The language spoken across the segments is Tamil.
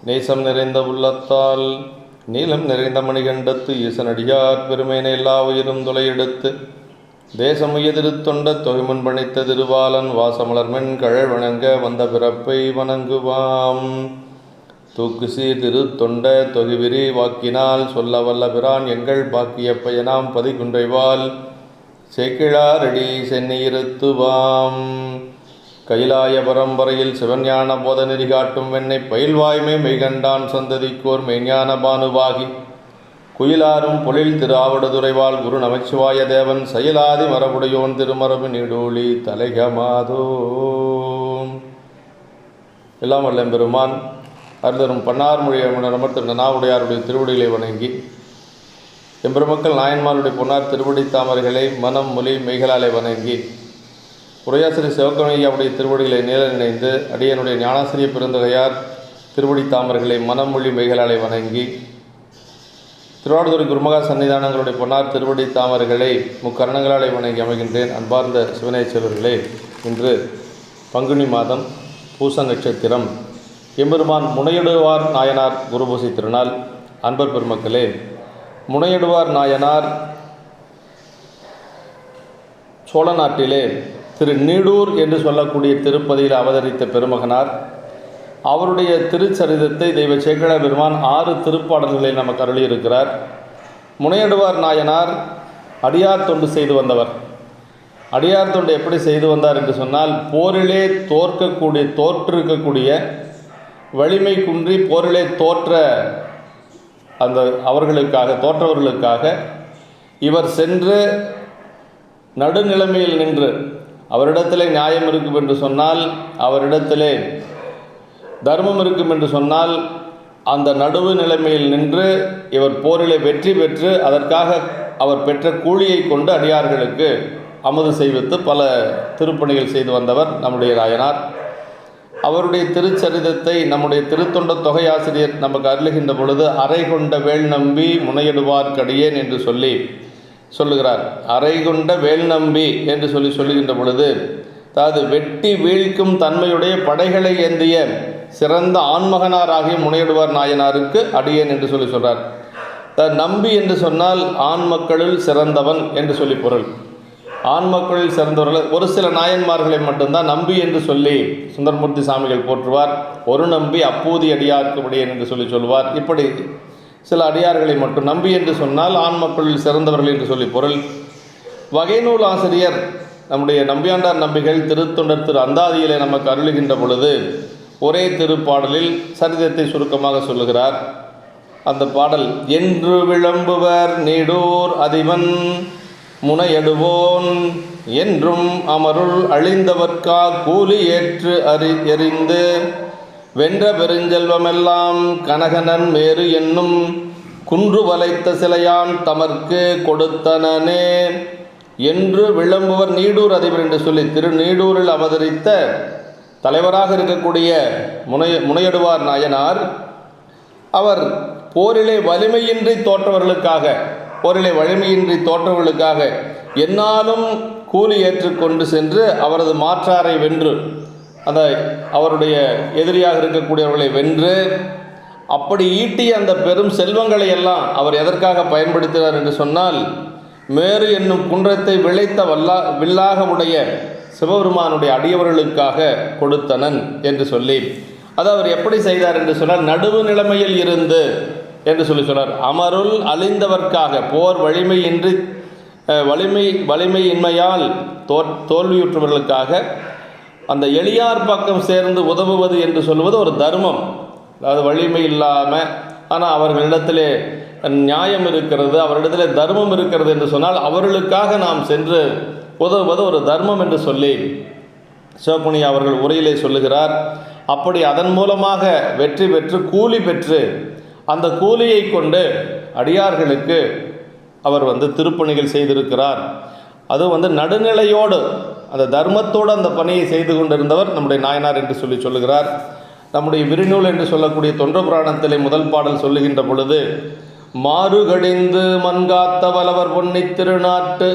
நேசம் நிறைந்த உள்ளத்தால் நீளம் நிறைந்த மணிகண்டத்து ஈசனடியார் பெருமேன எல்லா உயிரும் துளையெடுத்து தேசம் உயதிருத்தொண்ட தொகைமுன் பணித்த திருவாளன் வாசமலர்மென் கழல் வணங்க வந்த பிறப்பை வணங்குவாம். தூக்கு சீர் திருத்தொண்ட தொகுவிரி வாக்கினால் சொல்ல வல்ல பிரான் எங்கள் பாக்கிய பயனாம் பதிகுன்றைவால் சேக்கிழாரடி சென்னியிருத்துவாம். கைலாய பரம்பரையில் சிவஞான போத நெறி காட்டும் வெண்ணை பயில்வாய்மை மெய்கண்டான் சந்ததிக்கோர் மெய்ஞான பானுவாகி குயிலாரும் பொழில் திரு ஆவடுதுறைவாள் குரு நமச்சிவாய தேவன் செயலாதி மரபுடையோன் திருமரபு நீடூழி தலைகமாதோ. எல்லாம் வல்ல பெருமான் அருந்தரும் பன்னார் மொழி அமர் திரு நாவுடையாருடைய திருவடிகளை வணங்கி எம்பெருமக்கள் நாயன்மாருடைய பொன்னார் திருவடி தாமரைகளை மனம் மொழி மெய்களாலை வணங்கி உரையாசிரி சிவக்கமையாவுடைய திருவடிகளை நேர நினைந்து அடியனுடைய ஞானாசிரிய பெருந்தகையார் திருவடி தாமர்களை மனமொழி மெய்களாலை வணங்கி திருவாடுதுறை குருமகா சன்னிதானங்களுடைய பொன்னார் திருவடி தாமர்களை முக்கரணங்களாலை வணங்கி அமைகின்றேன். அன்பார்ந்த சிவனேஸ்வரர்களே, இன்று பங்குனி மாதம் பூச நட்சத்திரம் எம்பெருமான் முனையடுவார் நாயனார் குருபூசை திருநாள். அன்பர் பெருமக்களே, முனையடுவார் நாயனார் சோழ நாட்டிலே திரு நீடூர் என்று சொல்லக்கூடிய திருப்பதியில் அவதரித்த பெருமகனார். அவருடைய திருச்சரிதத்தை தெய்வ சேக்கிழார் பெருமான் 6 திருப்பாடல்களில் நமக்கு அருளியிருக்கிறார். முனையடுவார் நாயனார் அடியார் தொண்டு செய்து வந்தவர். அடியார் தொண்டு எப்படி செய்து வந்தார் என்று சொன்னால், போரிலே தோற்றிருக்கக்கூடிய வலிமை குன்றி போரிலே தோற்றவர்களுக்காக இவர் சென்று நடுநிலைமையில் நின்று, அவரிடத்திலே நியாயம் இருக்கும் என்று சொன்னால், அவரிடத்திலே தர்மம் இருக்கும் என்று சொன்னால், அந்த நடுவு நிலைமையில் நின்று இவர் போரிலே வெற்றி பெற்று அதற்காக அவர் பெற்ற கூலியை கொண்டு அடியார்களுக்கு அமுது செய்வித்து பல திருப்பணிகள் செய்து வந்தவர் நம்முடைய நாயனார். அவருடைய திருச்சரிதத்தை நம்முடைய திருத்தொண்ட தொகை ஆசிரியர் நமக்கு அருளுகின்ற பொழுது அறை கொண்ட வேல் நம்பி முனையிடுவார் கடியேன் என்று சொல்லுகிறார். அறை கொண்ட வேல் நம்பி என்று சொல்லுகின்ற பொழுது, அதாவது வெட்டி வீழ்க்கும் தன்மையுடைய படைகளை ஏந்திய சிறந்த ஆண்மகனாராகிய முனையிடுவார் நாயனாருக்கு அடியேன் என்று சொல்கிறார். நம்பி என்று சொன்னால் ஆண் மக்களில் சிறந்தவன் என்று சொல்லி பொருள். ஆண் மக்களில் சிறந்தவர்கள் ஒரு சில நாயன்மார்களை மட்டும்தான் நம்பி என்று சொல்லி சுந்தரமூர்த்தி சாமிகள் போற்றுவார். ஒரு நம்பி அப்பூதி அடியார்க்கு அடியேன் என்று சொல்லுவார். இப்படி சில அடியார்களை மட்டும் நம்பி என்று சொன்னால் ஆண் மக்களில் சிறந்தவர்கள் என்று சொல்லி பொருள். வகைநூல் ஆசிரியர் நம்முடைய நம்பியாண்டார் நம்பிகள் திருத்தொண்டர் திரு அந்தாதியிலே நமக்கு அருளுகின்ற பொழுது ஒரே திருப்பாடலில் சரிதத்தை சுருக்கமாக சொல்லுகிறார். அந்த பாடல், என்று விளம்புவர் நீடூர் அதிபன் முனையடுவோன் என்றும் அமருள் அழிந்தவர்க்கா கூலி ஏற்று எறிந்து வென்ற பெருஞ்செல்வமெல்லாம் கனகனன் மேறு என்னும் குன்று வளைத்த சிலையான் தமர்க்கு கொடுத்தனனே என்று விளம்புவர் நீடூர் அதிபர் என்று சொல்லி திரு நீடூரில் அவதரித்த தலைவராக இருக்கக்கூடிய முனையடுவார் நாயனார் அவர் போரிலே வலிமையின்றி தோற்றவர்களுக்காக என்னாலும் கூலி ஏற்றுக்கொண்டு சென்று அவரது மாற்றாரை வென்று, அந்த அவருடைய எதிரியாக இருக்கக்கூடியவர்களை வென்று அப்படி ஈட்டிய அந்த பெரும் செல்வங்களை எல்லாம் அவர் எதற்காக பயன்படுத்தினார் என்று சொன்னால், மேரு என்னும் குன்றத்தை விளைத்த வில்லாக உடைய சிவபெருமானுடைய அடியவர்களுக்காக கொடுத்தனன் என்று சொல்லி, அது அவர் எப்படி செய்தார் என்று சொன்னால், நடுவு நிலைமையில் இருந்து என்று சொன்னார். அமருள் அழிந்தவர்க்காக, போர் வலிமையின்மையால் தோல்வியுற்றவர்களுக்காக அந்த எளியார் பக்கம் சேர்ந்து உதவுவது என்று சொல்வது ஒரு தர்மம். அதாவது வலிமை இல்லாமல் ஆனால் அவர்களிடத்திலே நியாயம் இருக்கிறது, அவரிடத்திலே தர்மம் இருக்கிறது என்று சொன்னால் அவர்களுக்காக நாம் சென்று உதவுவது ஒரு தர்மம் என்று சொல்லி சிவப்புனி அவர்கள் உரையிலே சொல்லுகிறார். அப்படி அதன் மூலமாக வெற்றி பெற்று கூலி பெற்று அந்த கூலியை கொண்டு அடியார்களுக்கு அவர் திருப்பணிகள் செய்திருக்கிறார். அது நடுநிலையோடு அந்த தர்மத்தோடு அந்த பணியை செய்து கொண்டிருந்தவர் நம்முடைய நாயனார் என்று சொல்லுகிறார். நம்முடைய விரிநூல் என்று சொல்லக்கூடிய தொன்ற புராணத்திலே முதல் பாடல் சொல்லுகின்ற பொழுது, மாறுகடிந்து மண்காத்த வலவர் பொன்னி திருநாட்டு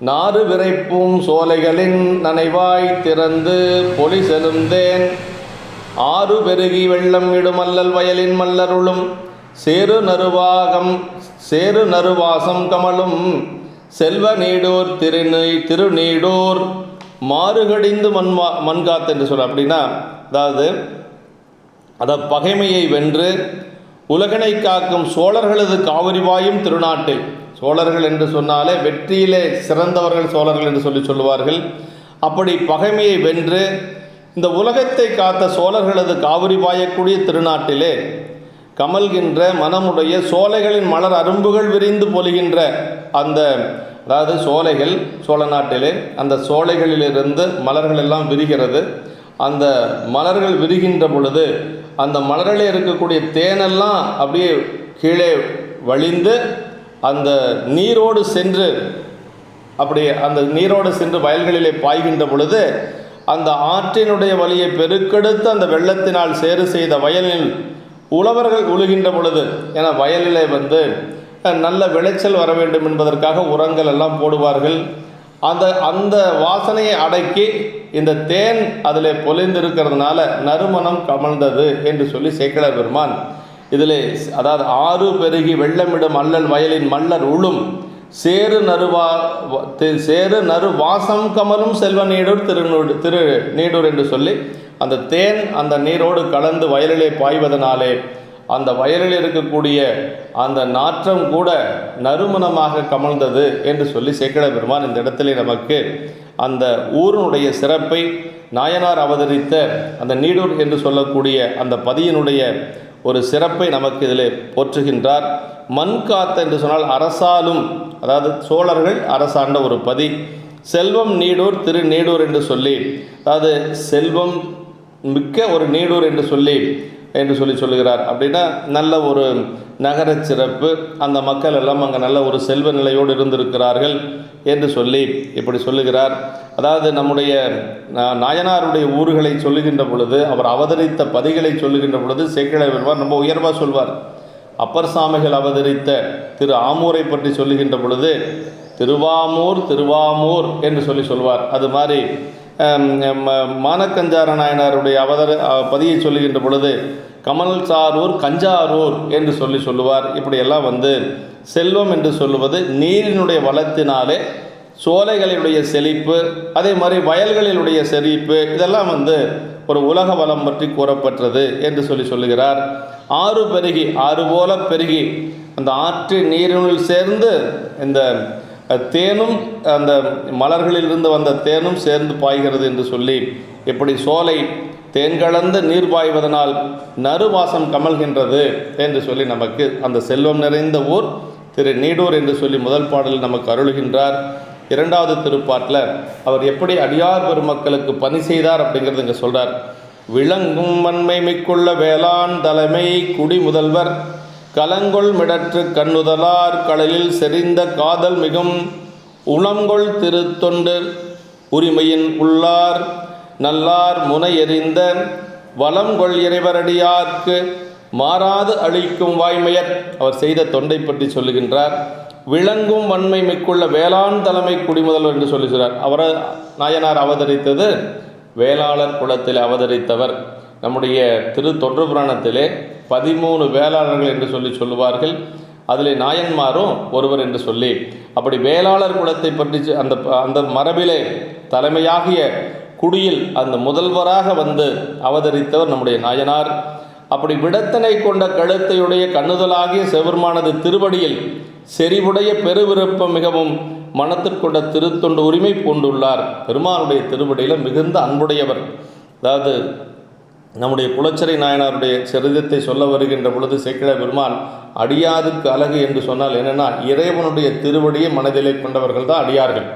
நாறு விரைப்பும் சோலைகளின் நனைவாய் திறந்து பொலி செலுந்தேன் ஆறு பெருகி வெள்ளம் இடுமல்லல் வயலின் மல்லருளும் சேரு நறுவாசம் கமலும் செல்வ நீடோர் திருநீடோர் மாறுகடிந்து மண்காத்து என்று சொல்ல. அப்படின்னா அதாவது பகைமையை வென்று உலகனை காக்கும் சோழர்களது காவிரிவாயும் திருநாட்டில், சோழர்கள் என்று சொன்னாலே வெற்றியிலே சிறந்தவர்கள் சோழர்கள் என்று சொல்லுவார்கள். அப்படி பகைமையை வென்று இந்த உலகத்தை காத்த சோழர்களது காவிரி பாயக்கூடிய திருநாட்டிலே கமல்கின்ற மனமுடைய சோலைகளின் மலர் அரும்புகள் விரிந்து பொலிகின்ற அதாவது சோலைகள் சோழ நாட்டிலே அந்த சோலைகளிலிருந்து மலர்கள் எல்லாம் விரிகிறது. அந்த மலர்கள் விரிகின்ற பொழுது அந்த மலரில் இருக்கக்கூடிய தேனெல்லாம் அப்படியே கீழே வழிந்து அந்த நீரோடு சென்று வயல்களிலே பாய்கின்ற பொழுது அந்த ஆற்றினுடைய வழியை பெருக்கெடுத்து அந்த வெள்ளத்தினால் சேறு செய்த வயலில் உழவர்கள் உழுகின்ற பொழுது, ஏன்னா வயலிலே நல்ல விளைச்சல் வர வேண்டும் என்பதற்காக உரங்கள் எல்லாம் போடுவார்கள். அந்த வாசனையை அடக்கி இந்த தேன் அதில் பொலிந்திருக்கிறதுனால நறுமணம் கமழ்ந்தது என்று சொல்லி சேக்கிழார் பெருமான் இதில், அதாவது ஆறு பெருகி வெள்ளமிடும் அல்லல் வயலின் மல்லர் உளும் சேரு நறு வாசம் கமலும் செல்வ நீடூர் திருநீடூர் என்று சொல்லி அந்த தேன் அந்த நீரோடு கலந்து வயலிலே பாய்வதனாலே அந்த வயலில் இருக்கக்கூடிய அந்த நாற்றம் கூட நறுமணமாக கமழ்ந்தது என்று சொல்லி சேக்கிழார் பெருமான் இந்த இடத்திலே நமக்கு அந்த ஊரினுடைய சிறப்பை, நாயனார் அவதரித்த அந்த நீடூர் என்று சொல்லக்கூடிய அந்த பதியினுடைய ஒரு சிறப்பை நமக்கு இதில் போற்றுகின்றார். மண் காத்த என்று சொன்னால் அரசாலும், அதாவது சோழர்கள் அரசாண்ட ஒரு பதி. செல்வம் நீடூர் திருநீடூர் என்று சொல்லி, அதாவது செல்வம் மிக்க ஒரு நீடூர் என்று சொல்லி சொல்லுகிறார். அப்படின்னா நல்ல ஒரு நகர சிறப்பு, அந்த மக்கள் எல்லாம் அங்கே நல்ல ஒரு செல்வ நிலையோடு இருந்திருக்கிறார்கள் என்று சொல்லி இப்படி சொல்லுகிறார். அதாவது நம்முடைய நாயனாருடைய ஊர்களை சொல்லுகின்ற பொழுது, அவர் அவதரித்த பதிகளை சொல்லுகின்ற பொழுது சேக்கிழார் பெருமான் ரொம்ப உயர்வாக சொல்வார். அப்பர் சாமிகள் அவதரித்த திரு ஆமூரை பற்றி சொல்லுகின்ற பொழுது திருவாமூர் என்று சொல்வார். அது மாதிரி மானக்கஞ்சார நாயனாருடைய பதியை சொல்லுகின்ற பொழுது கமல் சாரூர் கஞ்சாரூர் என்று சொல்லுவார். இப்படியெல்லாம் செல்வம் என்று சொல்லுவது நீரினுடைய வளத்தினாலே சோலைகளினுடைய செழிப்பு, அதே மாதிரி வயல்களினுடைய செழிப்பு, இதெல்லாம் ஒரு உலக வளம் பற்றி கூறப்பட்டது என்று சொல்லுகிறார். ஆறு பெருகி, ஆறு போல பெருகி அந்த ஆற்று நீரினுள் சேர்ந்து இந்த தேனும் அந்த மலர்களிலிருந்து வந்த தேனும் சேர்ந்து பாய்கிறது என்று சொல்லி, எப்படி சோலை தேன் கலந்த நீர் பாய்வதனால் நறுவாசம் கமல்கின்றது என்று சொல்லி நமக்கு அந்த செல்வம் நிறைந்த ஊர் திரு நீடூர் என்று சொல்லி முதல் பாடலில் நமக்கு அருளுகின்றார். இரண்டாவது திருப்பாட்டில் அவர் எப்படி அடியார் பெருமக்களுக்கு பணி செய்தார் அப்படிங்கிறது இங்கே சொல்கிறார். விளங்கும் வன்மை மிக்குள்ள வேளாண் தலைமை குடி முதல்வர் கலங்கொள் மிடற்று கண்ணுதலார் கடலில் செறிந்த காதல் மிகும் உளங்கொள் திருத்தொண்டு உரிமையின் உள்ளார் நல்லார் முனை எறிந்த வளங்கொள் இறைவரடியார்க்கு மாறாது அளிக்கும் வாய்மையர். அவர் செய்த தொண்டை பற்றி சொல்லுகின்றார். விளங்கும் வன்மை மிக்குள்ள வேளாண் தலைமை குடிமுதல்வர் என்று சொல்லுகிறார். அவரை நாயனார் அவதரித்தது வேளாளர் குலத்தில் அவதரித்தவர். நம்முடைய தொன்று புராணத்திலே 13 வேளாளர்கள் என்று சொல்லுவார்கள். அதில் நாயன்மாரும் ஒருவர் என்று சொல்லி, அப்படி வேளாளர் குலத்தை பற்றி அந்த மரபிலே தலைமையாகிய குடியில் அந்த முதல்வராக அவதரித்தவர் நம்முடைய நாயனார். அப்படி விடத்தனை கொண்ட கழுத்தையுடைய கண்ணுதலாகிய சிவபெருமானது திருவடியில் செறிவுடைய பெருவிருப்பம் மிகவும் மனத்திற்கொண்ட திருத்தொண்டு உரிமை பூண்டுள்ளார். பெருமானுடைய திருவடியில் மிகுந்த அன்புடையவர். அதாவது நம்முடைய குலச்சிறை நாயனாருடைய சரிதத்தை சொல்ல வருகின்ற பொழுது சேக்கிழார் பெருமான் அடியாதுக்கு அழகு என்று சொன்னால் என்னென்னா, இறைவனுடைய திருவடியை மனதிலே கொண்டவர்கள் தான் அடியார்கள்.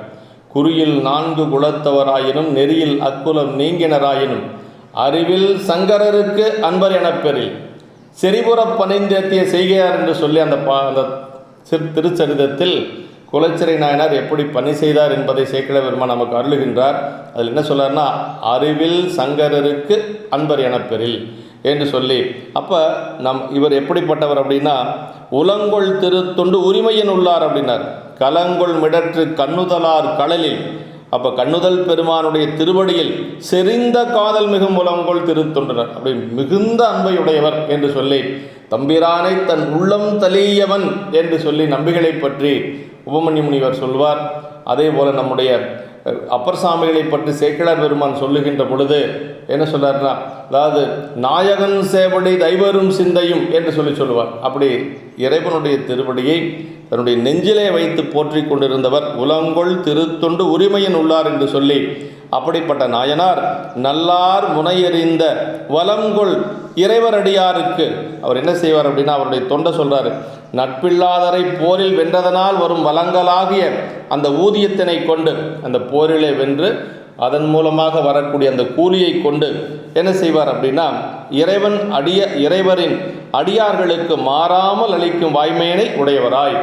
குறியில் 4 குலத்தவராயினும் நெறியில் அக்குலம் நீங்கினராயினும் அறிவில் சங்கரருக்கு அன்பர் எனப்பெறில் செறிபுறப் பணிந்தேத்திய செய்கையார் என்று சொல்லி அந்த திருச்சரிதத்தில் குலச்சிறை நாயனார் எப்படி பணி செய்தார் என்பதை சேக்கிழார் பெருமான் நமக்கு அருளுகின்றார். அதில் என்ன சொல்றார்னா, அறிவில் சங்கரருக்கு அன்பர் எனப்பெறில் என்று சொல்லி, அப்போ இவர் எப்படிப்பட்டவர் அப்படின்னா, உலங்கொள் திருத்தொண்டு உரிமையின் உள்ளார் அப்படின்னார். கலங்கொள் மிடற்று கண்ணுதலார் கடலில், அப்போ கண்ணுதல் பெருமானுடைய திருவடியில் செறிந்த காதல் மிகும் உலங்கொள் திருத்தொண்டனர், அப்படி மிகுந்த அன்பையுடையவர் என்று சொல்லி தம்பிரானை தன் உள்ளம் தலியவன் என்று சொல்லி நம்பிகளை பற்றி உபமன்யு முனிவர் சொல்வார். அதே போல நம்முடைய அப்பர் சாமிகளை பற்றி சேக்கிழார் பெருமான் சொல்லுகின்ற பொழுது என்ன சொல்றாருன்னா, அதாவது நாயகன் சேவடி தைவரும் சிந்தையும் என்று சொல்லுவார். அப்படி இறைவனுடைய திருவடியை தன்னுடைய நெஞ்சிலே வைத்து போற்றி கொண்டிருந்தவர் உலங்கொள் திருத்தொண்டு உரிமையின் உள்ளார் என்று சொல்லி, அப்படிப்பட்ட நாயனார் நல்லார் முனையறிந்த வலங்கொள் இறைவரடியாருக்கு அவர் என்ன செய்வார் அப்படின்னா, அவருடைய தொண்டை சொல்றாரு, நட்பில்லாதரை போரில் வென்றதனால் வரும் வளங்களாகிய அந்த ஊதியத்தினை கொண்டு அந்த போரிலே வென்று அதன் மூலமாக வரக்கூடிய அந்த கூலியை கொண்டு என்ன செய்வார் அப்படின்னா, இறைவரின் அடியார்களுக்கு மாறாமல் அளிக்கும் வாய்மையினை உடையவராய்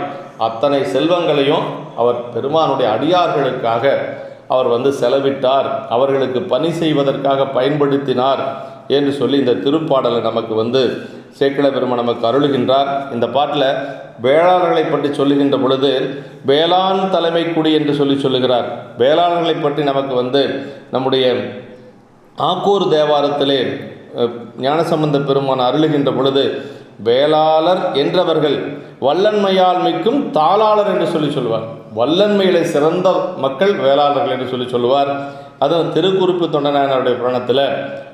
அத்தனை செல்வங்களையும் அவர் பெருமானுடைய அடியார்களுக்காக அவர் செலவிட்டார், அவர்களுக்கு பணி செய்வதற்காக பயன்படுத்தினார் என்று சொல்லி இந்த திருப்பாடலை நமக்கு சேக்கிழார் பெருமான் நமக்கு அருளுகின்றார். இந்த பாட்டில் வேளாளர்களை பற்றி சொல்லுகின்ற பொழுது வேளாண் தலைமை குடி என்று சொல்லுகிறார். வேளாளர்களை பற்றி நமக்கு நம்முடைய ஆக்கூர் தேவாரத்திலே ஞானசம்பந்த பெருமான் அருளுகின்ற பொழுது வேளாளர் என்றவர்கள் வல்லன்மையால் மிக்கும் தாளாளர் என்று சொல்லுவார். வல்லன்மையிலே சிறந்த மக்கள் வேளாளர்கள் என்று சொல்லுவார். அதுவும் திருக்குறிப்பு தொண்டைநாயனாருடைய புராணத்தில்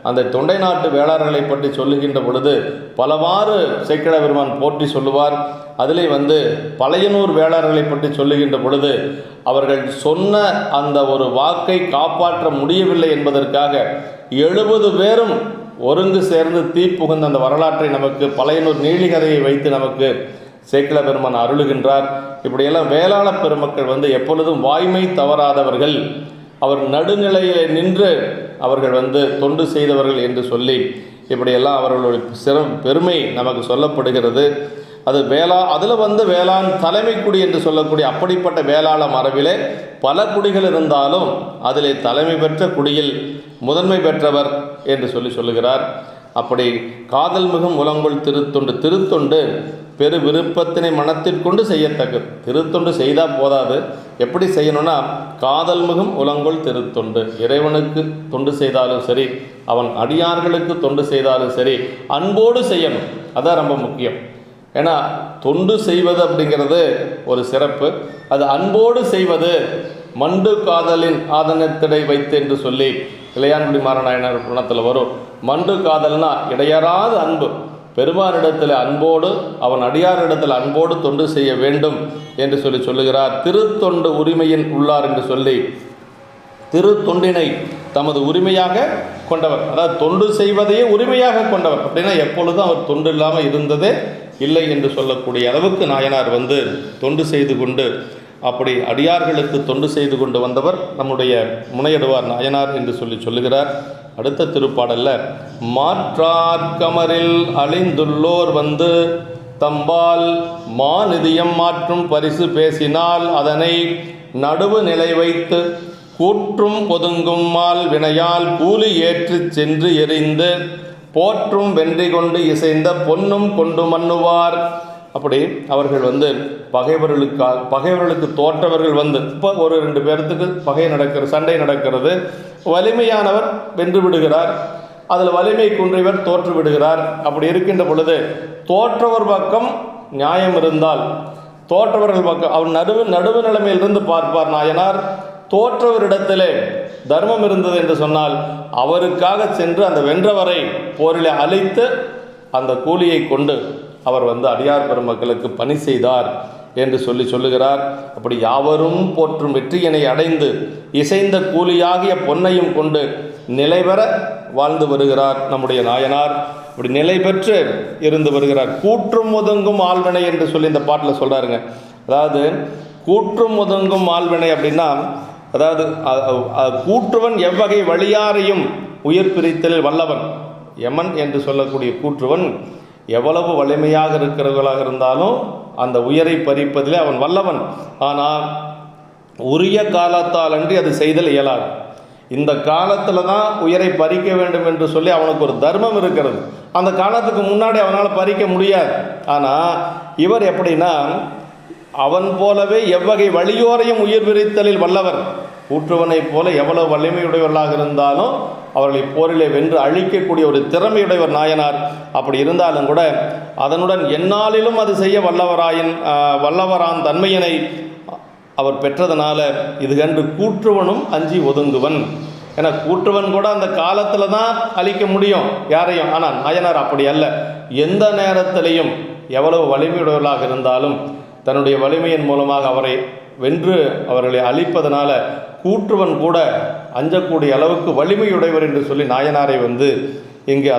அந்த தொண்டை நாட்டு வேளாளர்களை பற்றி சொல்லுகின்ற பொழுது பலவாறு சேக்கிழார் பெருமான் போற்றி சொல்லுவார். அதிலே பழையனூர் வேளாளர்களை பற்றி சொல்லுகின்ற பொழுது அவர்கள் சொன்ன அந்த ஒரு வாக்கை காப்பாற்ற முடியவில்லை என்பதற்காக 70 பேரும் ஒருங்கு சேர்ந்து தீப்புகுந்த அந்த வரலாற்றை நமக்கு பழையனூர் நீலிகதையை வைத்து நமக்கு சேக்கிழார் பெருமான் அருளுகின்றார். இப்படியெல்லாம் வேளாள பெருமக்கள் எப்பொழுதும் வாய்மை தவறாதவர்கள், அவர் நடுநிலையிலே நின்று அவர்கள் தொண்டு செய்தவர்கள் என்று சொல்லி இப்படியெல்லாம் அவர்களுடைய பெருமை நமக்கு சொல்லப்படுகிறது. அது அதில் வேளாண் தலைமை குடி என்று சொல்லக்கூடிய அப்படிப்பட்ட வேளாள மரபிலே பல குடிகள் இருந்தாலும் அதிலே தலைமை பெற்ற குடியில் முதன்மை பெற்றவர் என்று சொல்லுகிறார். அப்படி காதல் மிகும் உலங்கொள் திருத்தொண்டு பெரு விருப்பத்தினை மனத்திற்கொண்டு செய்யத்தக்கது. திருத்தொண்டு செய்தால் போதாது, எப்படி செய்யணும்னா காதல் மிகும் உலங்கொள் திருத்தொண்டு, இறைவனுக்கு தொண்டு செய்தாலும் சரி, அவன் அடியார்களுக்கு தொண்டு செய்தாலும் சரி, அன்போடு செய்யணும். அதான் ரொம்ப முக்கியம். ஏன்னா தொண்டு செய்வது அப்படிங்கிறது ஒரு சிறப்பு, அது அன்போடு செய்வது மண்டு காதலின் ஆதனத்திடை வைத்து என்று சொல்லி இளையான்குடி மாறநாயனார் புராணத்தில் வரும். மண்டு காதல்னா இடையறாத அன்பு, பெருமானிடத்தில் அன்போடு அவன் அடியாரிடத்தில் அன்போடு தொண்டு செய்ய வேண்டும் என்று சொல்லுகிறார். திருத்தொண்டு உரிமையின் உள்ளார் என்று சொல்லி திருத்தொண்டினை தமது உரிமையாக கொண்டவர், அதாவது தொண்டு செய்வதையே உரிமையாக கொண்டவர். அப்படின்னா எப்பொழுதும் அவர் தொண்டு இல்லாமல் இருந்ததே இல்லை என்று சொல்லக்கூடிய அளவுக்கு நாயனார் தொண்டு செய்து கொண்டு அப்படி அடியார்களுக்கு தொண்டு செய்து கொண்டு வந்தவர் நம்முடைய முனையடுவார் நாயனார் என்று சொல்லுகிறார். அடுத்த திருப்பாடல்ல மாற்றார் கமரில் அழிந்துள்ளோர் தம்பால் மாநிதியம் மாற்றும் பரிசு பேசினால் அதனை நடுவு நிலை வைத்து கூற்றும் ஒதுங்கும் மால் வினையால் கூலி ஏற்று சென்று எறிந்து போற்றும் வென்றி கொண்டு இசைந்த பொன்னும் கொண்டு மன்னுவார். அப்படி அவர்கள் பகைவர்களுக்கு தோற்றவர்கள் இப்போ ஒரு 2 பேர்த்துக்கு சண்டை நடக்கிறது, வலிமையானவர் வென்று விடுகிறார், அதில் வலிமை குன்றியவர் தோற்று விடுகிறார். அப்படி இருக்கின்ற பொழுது தோற்றவர் பக்கம் நியாயம் இருந்தால் தோற்றவர்கள் பக்கம் அவர் நடுவு நிலைமையிலிருந்து பார்ப்பார் நாயனார். தோற்றவரிடத்திலே தர்மம் இருந்தது என்று சொன்னால் அவருக்காக சென்று அந்த வென்றவரை போரில் அழைத்து அந்த கூலியை கொண்டு அவர் அடியார் பெருமக்களுக்கு பணி செய்தார் என்று சொல்லுகிறார். அப்படி யாவரும் போற்றும் வெற்றியினை அடைந்து இசைந்த கூலியாகிய பொன்னையும் கொண்டு நிலைபெற வாழ்ந்து வருகிறார் நம்முடைய நாயனார். அப்படி நிலை பெற்று இருந்து வருகிறார். கூற்றும் ஒதுங்கும் ஆழ்வினை என்று சொல்லி இந்த பாட்டில் சொல்கிறாருங்க. அதாவது கூற்றும் ஒதுங்கும் ஆழ்வினை அப்படின்னா, அதாவது கூற்றுவன் எவ்வகை வழியாரையும் உயிர் பிரித்தலில் வல்லவன். யமன் என்று சொல்லக்கூடிய கூற்றுவன் எவ்வளவு வலிமையாக இருக்கிறவர்களாக இருந்தாலும் அந்த உயிரை பறிப்பதிலே அவன் வல்லவன். ஆனால் உரிய காலத்தால் அன்றி அது செய்தல் இயலாது. இந்த காலத்தில் தான் உயிரை பறிக்க வேண்டும் என்று சொல்லி அவனுக்கு ஒரு தர்மம் இருக்கிறது. அந்த காலத்துக்கு முன்னாடி அவனால் பறிக்க முடியாது. ஆனால் இவர் எப்படின்னா அவன் போலவே எவ்வகை வலியோரையும் உயிர் பிரித்தலில் வல்லவர். கூற்றுவனைப் போல எவ்வளவு வலிமையுடையவர்களாக இருந்தாலும் அவர்களை போரிலே வென்று அழிக்கக்கூடிய ஒரு திறமையுடையவர் நாயனார். அப்படி இருந்தாலும் கூட அதனுடன் எந்நாளிலும் அது செய்ய வல்லவரான் தன்மையினை அவர் பெற்றதனால இது கண்டு கூற்றுவனும் அஞ்சி ஒதுங்குவன். ஏன்னா கூற்றுவன் கூட அந்த காலத்தில் தான் அழிக்க முடியும் யாரையும். ஆனால் நாயனார் அப்படி அல்ல. எந்த நேரத்திலையும் எவ்வளவு வலிமையுடையவர்களாக இருந்தாலும் தன்னுடைய வலிமையின் மூலமாக அவரை வென்று அவர்களை அழிப்பதனால கூற்றுவன் கூட அஞ்சக்கூடிய அளவுக்கு வலிமையுடையவர் என்று சொல்லி நாயனாரை இங்கே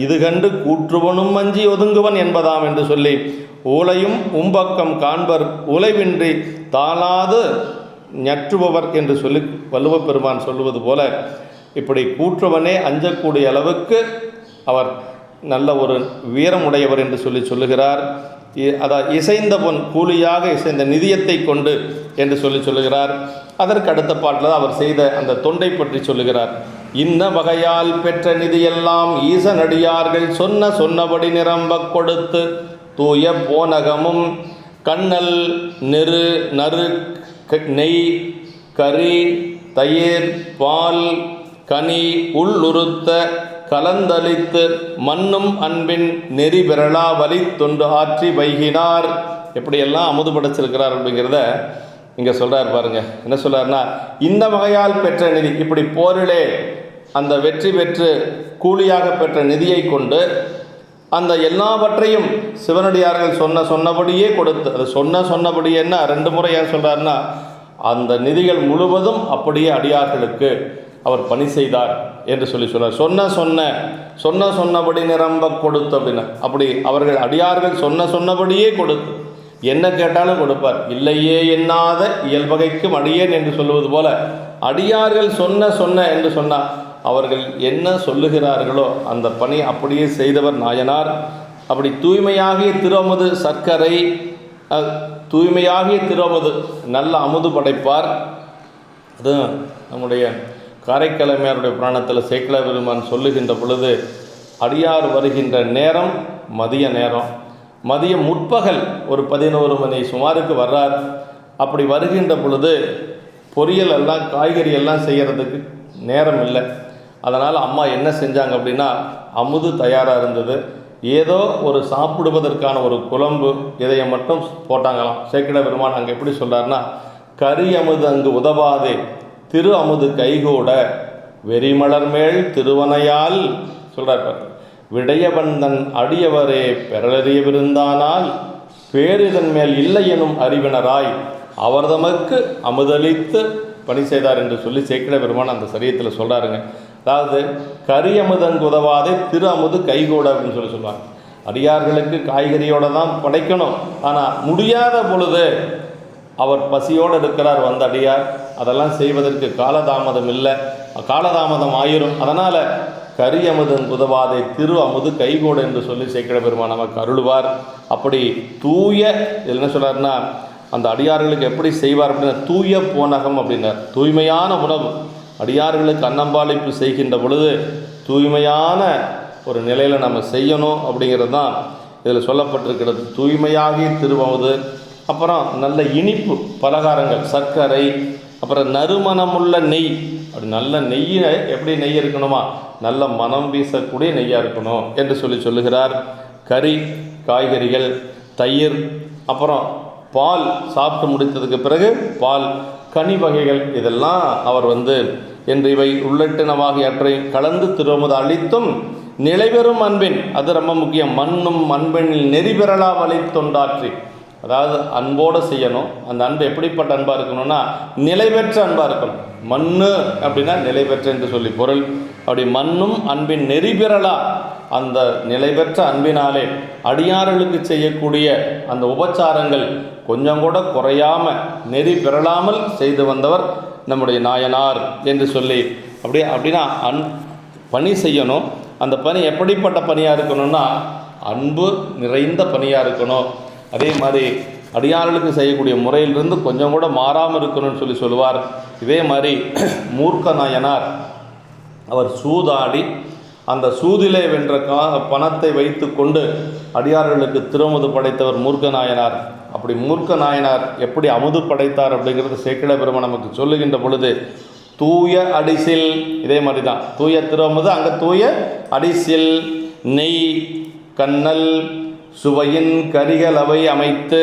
இது கண்டு கூற்றுவனும் அஞ்சி ஒதுங்குவன் என்பதாம் என்று சொல்லி ஊலையும் உம்பக்கம் காண்பர் உலைவின்றி தாளாது ஞற்றுபவர் என்று சொல்லி வள்ளுவப் பெருமான் சொல்லுவது போல இப்படி கூற்றுவனே அஞ்சக்கூடிய அளவுக்கு அவர் நல்ல ஒரு வீரமுடையவர் என்று சொல்லுகிறார். இசைந்த பொன் கூலியாக இசைந்த நிதியத்தை கொண்டு என்று சொல்லுகிறார். அதற்கு அடுத்த பாட்டில் அவர் செய்த அந்த தொண்டை பற்றி சொல்லுகிறார். இன்ன வகையால் பெற்ற நிதியெல்லாம் ஈசனடியார்கள் சொன்னபடி நிரம்ப கொடுத்து தூய போனகமும் கண்ணல் நறு நெய் கறி தயிர் பால் கனி உள்ளுறுத்த கலந்தளித்து மண்ணும் அன்பின் நெறி பெறலா வலி தொண்டு ஆற்றி வைகினார். எப்படியெல்லாம் அமுது படைச்சிருக்கிறார் அப்படிங்கிறத இங்கே சொல்கிறார் பாருங்க. என்ன சொல்கிறார்னா, இந்த வகையால் பெற்ற நிதி, இப்படி போரிலே அந்த வெற்றி பெற்று கூலியாக பெற்ற நிதியை கொண்டு அந்த எல்லாவற்றையும் சிவனடியார்கள் சொன்னபடியே கொடுத்து, அது சொன்னபடியே என்ன 2 முறை ஏன் சொல்கிறாருன்னா, அந்த நிதிகள் முழுவதும் அப்படியே அடியார்களுக்கு அவர் பணி செய்தார் என்று சொல்கிறார். சொன்னபடி நிரம்ப கொடுத்து அப்படின்னா, அப்படி அவர்கள் அடியார்கள் சொன்னபடியே கொடுத்து என்ன கேட்டாலும் கொடுப்பார். இல்லையே எண்ணாத இயல்வகைக்கும் அடியேன் என்று சொல்லுவது போல அடியார்கள் சொன்ன என்று சொன்னார். அவர்கள் என்ன சொல்லுகிறார்களோ அந்த பணி அப்படியே செய்தவர் நாயனார். அப்படி தூய்மையாகிய திருஅமுது சர்க்கரை, தூய்மையாகிய திருஅமுது நல்ல அமுது படைப்பார். அது நம்முடைய காரைக்கிழமையாருடைய புராணத்தில் சேக்கிழ பெருமான் சொல்லுகின்ற பொழுது, அடியார் வருகின்ற நேரம் மதிய நேரம், மதிய முற்பகல் ஒரு 11 மணி சுமாருக்கு வர்றார். அப்படி வருகின்ற பொழுது பொரியல் எல்லாம் காய்கறி எல்லாம் செய்கிறதுக்கு நேரம் இல்லை. அதனால் அம்மா என்ன செஞ்சாங்க அப்படின்னா, அமுது தயாராக இருந்தது. ஏதோ ஒரு சாப்பிடுவதற்கான ஒரு குழம்பு இதையை மட்டும் போட்டாங்களாம். சேக்கிழ பெருமான் அங்கே எப்படி சொல்கிறாருன்னா, கறி அமுது அங்கு உதவாதே திரு அமுது கைகூட வெறிமலர் மேல் திருவனையால் சொல்கிறார். விடையவந்தன் அடியவரே பெறலறியவிருந்தானால் பேரிதன் மேல் இல்லை எனும் அறிவினராய் அவர் தமக்கு அமுதளித்து பணி செய்தார் என்று சொல்லி சேக்கிழ பெருமான் அந்த சரியத்தில் சொல்கிறாருங்க. அதாவது கறி அமுதங்கு உதவாதே திரு அமுது கைகூட அப்படின்னு சொல்லுவாங்க. அடியார்களுக்கு காய்கறியோடு தான் படைக்கணும். ஆனால் முடியாத பொழுது அவர் பசியோடு இருக்கிறார் வந்த அடியார், அதெல்லாம் செய்வதற்கு காலதாமதம் இல்லை, காலதாமதம் ஆயிரும். அதனால் கறி அமுதன் உதவாதே திரு அமுது கைகூட என்று சொல்லி சேக்கிழ பெருமான் நமக்கு அருள்வார். அப்படி தூய இதில் என்ன சொல்கிறாருன்னா, அந்த அடியார்களுக்கு எப்படி செய்வார் அப்படின்னா, தூய போனகம் அப்படின்னார். தூய்மையான உணவு அடியார்களுக்கு அன்னம்பாளிப்பு செய்கின்ற பொழுது தூய்மையான ஒரு நிலையில் நம்ம செய்யணும் அப்படிங்கிறது தான் இதில் சொல்லப்பட்டிருக்கிறது. தூய்மையாகி திருவமுது, அப்புறம் நல்ல இனிப்பு பலகாரங்கள், சர்க்கரை, அப்புறம் நறுமணமுள்ள நெய். அப்படி நல்ல நெய்யை எப்படி நெய் இருக்கணுமா, நல்ல மனம் வீசக்கூடிய நெய்யாக இருக்கணும் என்று சொல்லுகிறார். கறி, காய்கறிகள், தயிர், அப்புறம் பால், சாப்பிட்டு முடித்ததுக்கு பிறகு பால், கனி வகைகள், இதெல்லாம் அவர் என்று இவை உள்ளிட்டனவாக அற்றை கலந்து திருமுது அளித்தும் நிலைபெறும் அன்பின், அது ரொம்ப முக்கியம், மண்ணும் அன்பினில் நெறி பெறலா வலை தொண்டாற்றி. அதாவது அன்போடு செய்யணும். அந்த அன்பு எப்படிப்பட்ட அன்பாக இருக்கணும்னா, நிலை பெற்ற அன்பாக இருக்கணும். மண்ணு அப்படின்னா நிலை பெற்ற என்று சொல்லி பொருள். அப்படி மண்ணும் அன்பின் நெறி பெறலா, அந்த நிலை பெற்ற அன்பினாலே அடியார்களுக்கு செய்யக்கூடிய அந்த உபச்சாரங்கள் கொஞ்சம் கூட குறையாமல் நெறி பெறலாமல் செய்து வந்தவர் நம்முடைய நாயனார் என்று சொல்லி அப்படின்னா பணி செய்யணும். அந்த பணி எப்படிப்பட்ட பணியாக இருக்கணும்னா, அன்பு நிறைந்த பணியாக இருக்கணும். அதே மாதிரி அடியார்களுக்கு செய்யக்கூடிய முறையிலிருந்து கொஞ்சம் கூட மாறாமல் இருக்கணும்னு சொல்லுவார். இதே மாதிரி மூர்க்க நாயனார், அவர் சூதாடி அந்த சூதிலே வென்ற பணத்தை வைத்து கொண்டு அடியார்களுக்கு திருமுது படைத்தவர் மூர்க்க நாயனார். அப்படி மூர்க்க நாயனார் எப்படி அமுது படைத்தார் அப்படிங்கிறது சேக்கிழ பெருமான் நமக்கு சொல்லுகின்ற பொழுது, தூய அடிசில், இதே மாதிரி தான் தூய திருவமுது, அங்கே தூய அடிசில் நெய் கண்ணல் சுவையின் கரிகளவை அமைத்து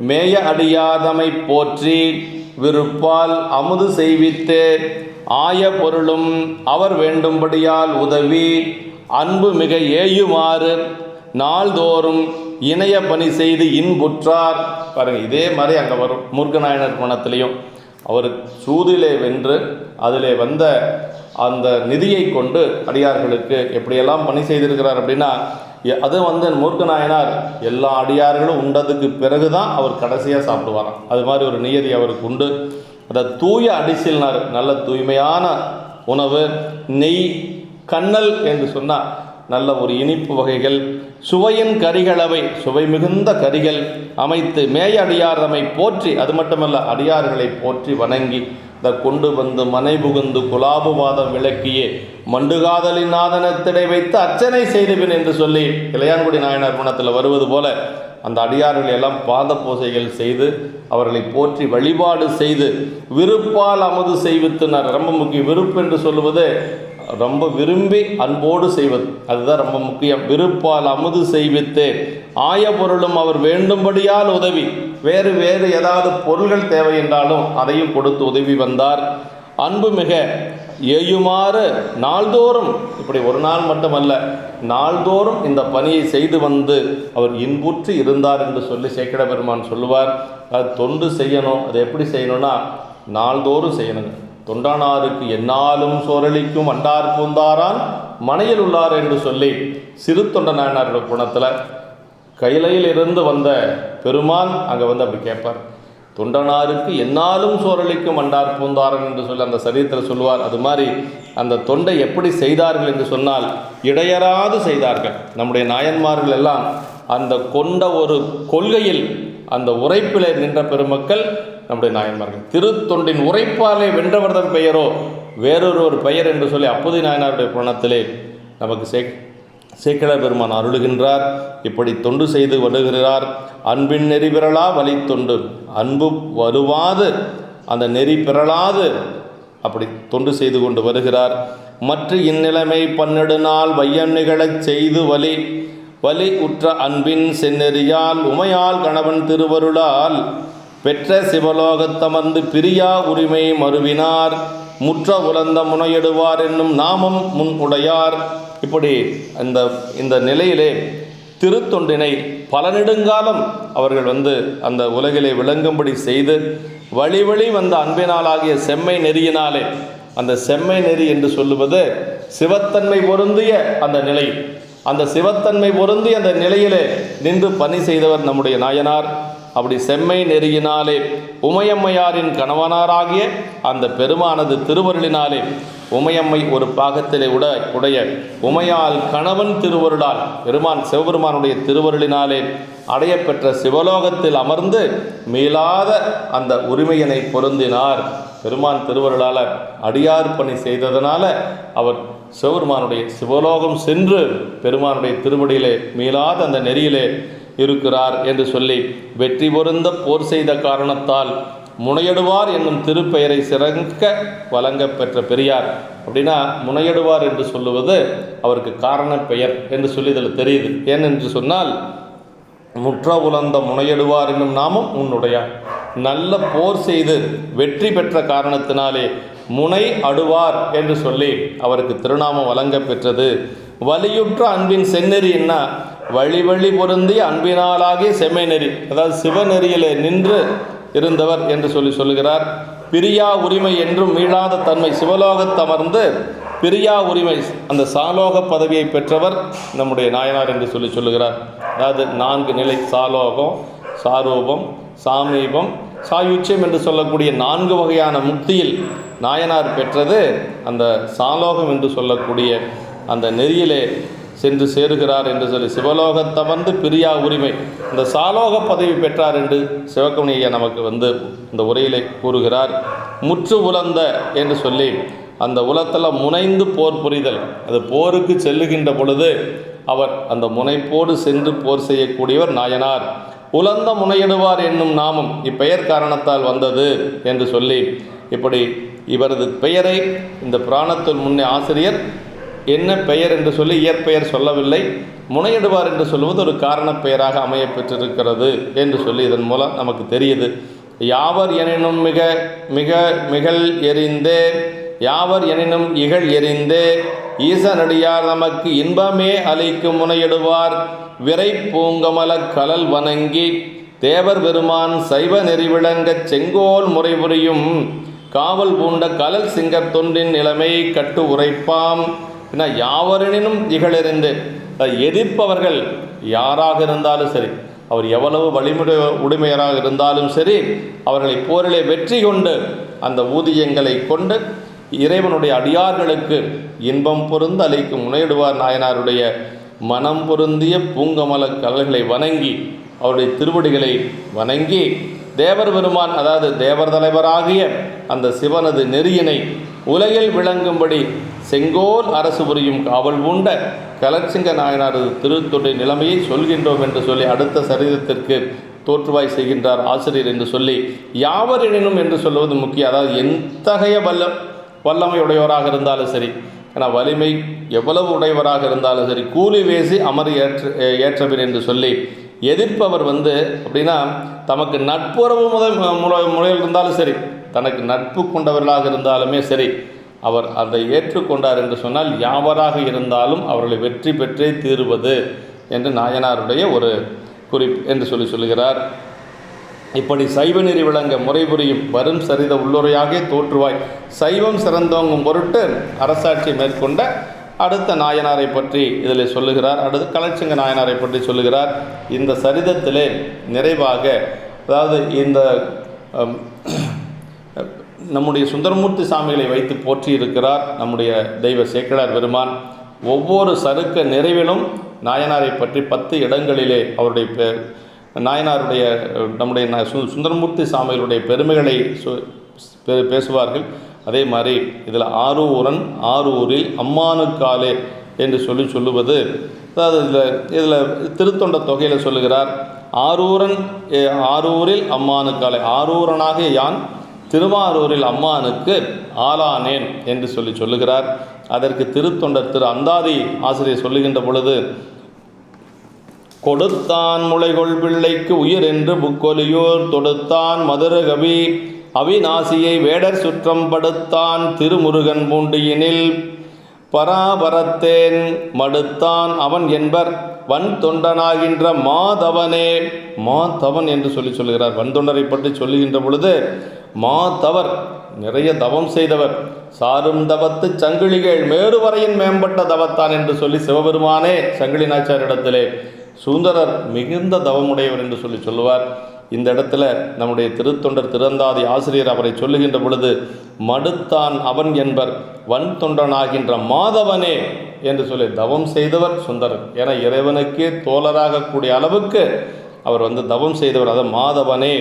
மேய அடியாதமை போற்றி விருப்பால் அமுது செய்வித்து ஆய பொருளும் அவர் வேண்டும்படியால் உதவி அன்பு மிக ஏயுமாறு நாள்தோறும் இணைய பணி செய்து இன்புற்றார். பாருங்கள், இதே மாதிரி அங்கே வரும் மூர்க்கநாயனார் கோணத்திலையும். அவர் சூதிலே வென்று அதிலே வந்த அந்த நிதியை கொண்டு அடியார்களுக்கு எப்படியெல்லாம் பணி செய்திருக்கிறார் அப்படின்னா, அது மூர்க்கநாயனார் எல்லா அடியார்களும் உண்டதுக்கு பிறகு தான் அவர் கடைசியாக சாப்பிடுவாராம். அது மாதிரி ஒரு நியதி அவருக்கு உண்டு. அந்த தூய அடிசில்னார், நல்ல தூய்மையான உணவு, நெய் கண்ணல் என்று சொன்னால் நல்ல ஒரு இனிப்பு வகைகள், சுவையின் கரிகளவை, சுவை மிகுந்த கரிகள் அமைத்து மேய அடியாரமை போற்றி, அது மட்டுமல்ல அடியார்களை போற்றி வணங்கி இந்த கொண்டு வந்து மனை புகுந்து குலாபுவாதம் விளக்கியே மண்டுகாதலின் நாதனத்திடை வைத்து அர்ச்சனை செய்துவின் என்று சொல்லி இளையான்குடி நாயனார் மனத்தில் வருவது போல அந்த அடியார்கள் எல்லாம் பாத பூசைகள் செய்து அவர்களை போற்றி வழிபாடு செய்து விருப்பால் அமுது செய்வித்தனர். ரொம்ப முக்கியம். விருப்பு என்று சொல்லுவது ரொம்ப விரும்பி அன்போடு செய்வது, அதுதான் ரொம்ப முக்கியம். விருப்பால் அமுது செய்வித்து ஆய பொருளும் அவர் வேண்டும்படியால் உதவி, வேறு ஏதாவது பொருள்கள் தேவை என்றாலும் அதையும் கொடுத்து உதவி வந்தார். அன்பு மிக ஏயுமாறு நாள்தோறும், இப்படி ஒரு நாள் மட்டுமல்ல நாள்தோறும் இந்த பணியை செய்து வந்து அவர் இன்புற்று இருந்தார் என்று சொல்லி சேக்கிழ பெருமான் சொல்லுவார். அது தொண்டு செய்யணும். அது எப்படி செய்யணும்னா நாள்தோறும் செய்யணுங்க. தொண்டானாருக்கு எந்நாளும் சோரளிக்கும் அண்டார் பூந்தாரான் மனையில் உள்ளார் என்று சொல்லி சிறு தொண்ட நாயனாரோட குணத்தில் கைலையில் இருந்து வந்த பெருமான் அங்கே வந்து அப்படி கேட்பார், தொண்டனாருக்கு எந்நாளும் சோரளிக்கும் அண்டார் பூந்தாரன் என்று சொல்லி அந்த சரீரத்தில் சொல்லுவார். அது மாதிரி அந்த தொண்டை எப்படி செய்தார்கள் என்று சொன்னால் இடையறாது செய்தார்கள். நம்முடைய நாயன்மார்கள் எல்லாம் அந்த கொண்ட ஒரு கொள்கையில் அந்த உரைப்பிலே நின்ற பெருமக்கள் நம்முடைய நாயன்மார்கள். திருத்தொண்டின் உரைப்பாலே வென்றவர்தன் பெயரோ வேறொரு பெயர் என்று சொல்லி அப்போது நாயனாருடைய புராணத்திலே நமக்கு சேக்கிழ பெருமான் அருளுகின்றார். இப்படி தொண்டு செய்து வருகிறார். அன்பின் நெறி பெறலா வழி தொண்டு, அன்பு வருவாது அந்த நெறி பெறலாது அப்படி தொண்டு செய்து கொண்டு வருகிறார். மற்ற இந்நிலைமை பன்னெடு நாள் வையம் நிகழச் செய்து வலி உற்ற அன்பின் செந்நெறியால் உமையால் கணவன் திருவருளால் பெற்ற சிவலோகத்தமர்ந்து பிரியா உரிமை மறுவினார். முற்ற உலர்ந்த முனையிடுவார் என்னும் நாமம் முன் உடையார். இப்படி இந்த நிலையிலே திருத்தொண்டினை பல நெடுங்காலம் அவர்கள் அந்த உலகிலே விளங்கும்படி செய்து வழி வந்த அன்பினாலாகிய செம்மை நெறியினாலே, அந்த செம்மை நெறி என்று சொல்லுவது சிவத்தன்மை பொருந்திய அந்த நிலை, அந்த சிவத்தன்மை பொருந்திய அந்த நிலையிலே நின்று பணி செய்தவர் நம்முடைய நாயனார். அப்படி செம்மை நெறியினாலே உமையம்மையாரின் கணவனாராகிய அந்த பெருமானது திருவருளினாலே, உமையம்மை ஒரு பாகத்திலே உடைய உமையால் கணவன் திருவருளால் பெருமான் சிவபெருமானுடைய திருவருளினாலே அடையப்பெற்ற சிவலோகத்தில் அமர்ந்து மீளாத அந்த உரிமையினை பொருந்தினார். பெருமான் திருவருளால் அடியார் பணி செய்ததனால அவர் சிவபெருமானுடைய சிவலோகம் சென்று பெருமானுடைய திருவடியிலே மீளாத அந்த நெறியிலே இருக்கிறார் என்று சொல்லி வெற்றி பொருந்த போர் செய்த காரணத்தால் முனையடுவார் என்னும் திருப்பெயரை சிறக்க வழங்க பெற்ற பெரியார். அப்படின்னா முனையடுவார் என்று சொல்லுவது அவருக்கு காரண பெயர் என்று சொல்லி இதில் தெரியுது. ஏனென்று சொன்னால் முற்ற உலர்ந்த முனையடுவார் என்னும் நாமம் உன்னுடையார். நல்ல போர் செய்து வெற்றி பெற்ற காரணத்தினாலே முனை அடுவார் என்று சொல்லி அவருக்கு திருநாமம் வழங்க பெற்றது. வலியுற்ற அன்பின் செந்நெறி என்ன, வழி பொருந்திய அன்பினாலாகிய செம்மை நெறி, அதாவது சிவநெறியிலே நின்று இருந்தவர் என்று சொல்லுகிறார். பிரியா உரிமை என்றும் மீளாத தன்மை, சிவலோகத்தமர்ந்து பிரியா உரிமை அந்த சாலோக பதவியை பெற்றவர் நம்முடைய நாயனார் என்று சொல்லுகிறார். அதாவது 4 நிலை, சாலோகம், சாரூபம், சாமீபம், சாயுச்சியம் என்று சொல்லக்கூடிய 4 வகையான முக்தியில் நாயனார் பெற்றது அந்த சாலோகம் என்று சொல்லக்கூடிய அந்த நெறியிலே சென்று சேருகிறார் என்று சொல்லி சிவலோகத்தமர்ந்து பிரியா உரிமை இந்த சாலோக பதவி பெற்றார் என்று சிவகமணியை நமக்கு இந்த உரையிலே கூறுகிறார். முற்று உலர்ந்த என்று சொல்லி அந்த உலகத்தில் முனைந்து போர் புரிதல், அது போருக்கு செல்லுகின்ற பொழுது அவர் அந்த முனைப்போடு சென்று போர் செய்யக்கூடியவர் நாயனார். உலர்ந்த முனையிடுவார் என்னும் நாமம் இப்பெயர் காரணத்தால் வந்தது என்று சொல்லி, இப்படி இவரது பெயரை இந்த புராணத்தில் முன்னே ஆசிரியர் என்ன பெயர் என்று சொல்லி இயற்பெயர் சொல்லவில்லை, முனையிடுவார் என்று சொல்வது ஒரு காரண பெயராக அமைய பெற்றிருக்கிறது என்று சொல்லி இதன் மூலம் நமக்கு தெரியுது. யாவர் எனினும் மிக மிக மிகழ் எறிந்தே, யாவர் எனினும் இகழ் எறிந்தே, ஈசனடியார் நமக்கு இன்பமே அளிக்கும் முனையிடுவார் விரை பூங்கமல கலல் வணங்கி, தேவர் பெருமான் சைவ நெறி விளங்கச் செங்கோல் முறைபுரியும் காவல் பூண்ட கலல் சிங்கர் தொண்டின் நிலைமை கட்டு உரைப்பாம். யாவரெனினும் இகழெறிந்து, எதிர்ப்பவர்கள் யாராக இருந்தாலும் சரி, அவர் எவ்வளவு வலிமுறை உடைமையராக இருந்தாலும் சரி, அவர்களை போரிலே வெற்றி கொண்டு அந்த ஊதியங்களை கொண்டு இறைவனுடைய அடியார்களுக்கு இன்பம் பொருந்த அளிக்கும் முனையிடுவார் நாயனாருடைய மனம் பொருந்திய பூங்கமல கலல்களை வணங்கி, அவருடைய திருவடிகளை வணங்கி, தேவர் பெருமான் அதாவது தேவர் தலைவராகிய அந்த சிவனது நெறியினை உலகில் விளங்கும்படி செங்கோல் அரசு புரியும் காவல் பூண்ட கலர்சிங்க நாயனாரது திருத்தொடை நிலைமையை சொல்கின்றோம் என்று சொல்லி அடுத்த சரிதத்திற்கு தோற்றுவாய் செய்கின்றார் ஆசிரியர் என்று சொல்லி, யாவர் எனினும் என்று சொல்வது முக்கியம். அதாவது எத்தகைய வல்லமை உடையவராக இருந்தாலும் சரி, ஆனால் வலிமை எவ்வளவு உடையவராக இருந்தாலும் சரி, கூலி வேசி அமர் ஏற்றபின் என்று சொல்லி, எதிர்ப்பவர் அப்படின்னா தமக்கு நட்புறவு முறையில் இருந்தாலும் சரி, தனக்கு நட்பு கொண்டவர்களாக இருந்தாலுமே சரி, அவர் அதை ஏற்றுக்கொண்டார் என்று சொன்னால் யாவராக இருந்தாலும் அவர்களை வெற்றி பெற்றே தீருவது என்று நாயனாருடைய ஒரு குறிப்பு என்று சொல்லுகிறார். இப்படி சைவ நெறி விளங்க முறைபுரியும் வரும் சரித உள்ளுரையாக தோற்றுவாய் சைவம் சிறந்தோங்கும் பொருட்டு அரசாட்சி மேற்கொண்ட அடுத்த நாயனாரை பற்றி இதில் சொல்லுகிறார். அடுத்து கலர்சிங்க நாயனாரை பற்றி சொல்லுகிறார். இந்த சரிதத்திலே நிறைவாக, அதாவது இந்த நம்முடைய சுந்தரமூர்த்தி சாமிகளை வைத்து போற்றி இருக்கிறார் நம்முடைய தெய்வ சேக்கிழார் பெருமான். ஒவ்வொரு சருக்க நிறைவிலும் நாயனாரை பற்றி 10 இடங்களிலே அவருடைய நாயனாருடைய நம்முடைய சுந்தரமூர்த்தி சாமிகளுடைய பெருமைகளை பேசுவார்கள். அதே மாதிரி இதில் ஆரூரன் ஆரூரில் அம்மானுக்காலே என்று சொல்லுவது, அதாவது இதில் திருத்தொண்ட தொகையில் சொல்லுகிறார், ஆரூரில் அம்மானுக்காலே, ஆரூரனாக யான் திருவாரூரில் அம்மானுக்கு ஆளானேன் என்று சொல்லுகிறார். அதற்கு திருத்தொண்டர் திரு அந்தாதி ஆசிரியர் சொல்லுகின்ற பொழுது, கொடுத்தான் முளைகொள் பிள்ளைக்கு உயிர் என்று புக்கொலியூர் தொடுத்தான் மதுரகவி அவிநாசியை வேடர் சுற்றம் படுத்தான் திருமுருகன் பூண்டியினில் பராபரத்தேன் மடுத்தான் அவன் என்பர் வன் தொண்டனாகின்ற மாதவனே. மாதவன் என்று சொல்லுகிறார். வன் தொண்டரை பற்றி சொல்லுகின்ற பொழுது, மாதவர் நிறைய தவம் செய்தவர், சாரும் தவத்து சங்கிலிகள் மேருவரையின் மேம்பட்ட தவத்தான் என்று சொல்லி சிவபெருமானே சங்கிலி நாச்சாரிடத்திலே சுந்தரர் மிகுந்த தவமுடையவர் என்று சொல்லுவார். இந்த இடத்துல நம்முடைய திருத்தொண்டர் திறந்தாதி ஆசிரியர் அவரை சொல்லுகின்ற பொழுது, மடுத்தான் அவன் என்பர் வன் தொண்டனாகின்ற மாதவனே என்று சொல்லி தவம் செய்தவர் சுந்தரர். என இறைவனுக்கே தோழராக கூடிய அளவுக்கு அவர் தவம் செய்தவர். அதை மாதவனே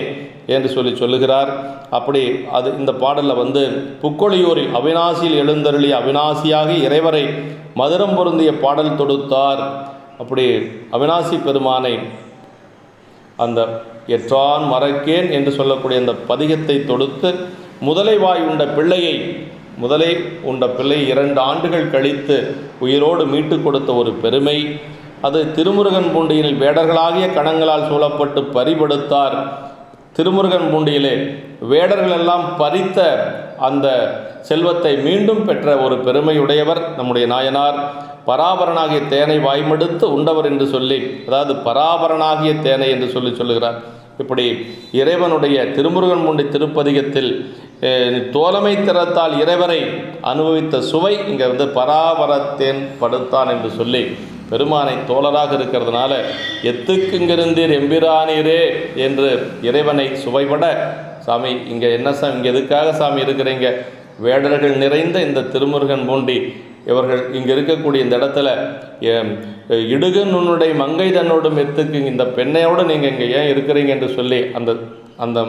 என்று சொல்லுகிறார். அப்படி அது இந்த பாடலில் புக்கொழியூரில் அவிநாசியில் எழுந்தருளிய அவிநாசியாக இறைவரை மதுரம் பொருந்திய பாடல் தொடுத்தார். அப்படி அவிநாசி பெருமானை அந்த எற்றான் மறக்கேன் என்று சொல்லக்கூடிய அந்த பதிகத்தை தொடுத்து முதலை உண்ட பிள்ளையை 2 ஆண்டுகள் கழித்து உயிரோடு மீட்டு கொடுத்த ஒரு பெருமை. அது திருமுருகன் பூண்டியில் வேடர்களாகிய கணங்களால் சூழப்பட்டு பறிபடுத்தார். திருமுருகன் பூண்டியிலே வேடர்களெல்லாம் பறித்த அந்த செல்வத்தை மீண்டும் பெற்ற ஒரு பெருமையுடையவர் நம்முடைய நாயனார். பராபரனாகிய தேனை வாய்மடுத்து உண்டவர் என்று சொல்லி, அதாவது பராபரனாகிய தேனை என்று சொல்லுகிறார். இப்படி இறைவனுடைய திருமுருகன் பூண்டி திருப்பதிகத்தில் தோழமை திறத்தால் இறைவரை அனுபவித்த சுவை இங்கே பராபரத்தேன் படுத்தான் என்று சொல்லி பெருமானை தோழராக இருக்கிறதுனால எத்துக்குங்கிருந்தீர் எம்பிரானீரே என்று இறைவனை சுவைபட, சாமி இங்கே என்ன சாமி, இங்கே எதுக்காக சாமி இருக்கிறீங்க, வேடர்கள் நிறைந்த இந்த திருமுருகன் பூண்டி இவர்கள் இங்கே இருக்கக்கூடிய இந்த இடத்துல இடுகன் உன்னுடைய மங்கை தன்னோடும் எத்துக்கு இந்த பெண்ணையோடு நீங்கள் இங்கே ஏன் இருக்கிறீங்க என்று சொல்லி அந்த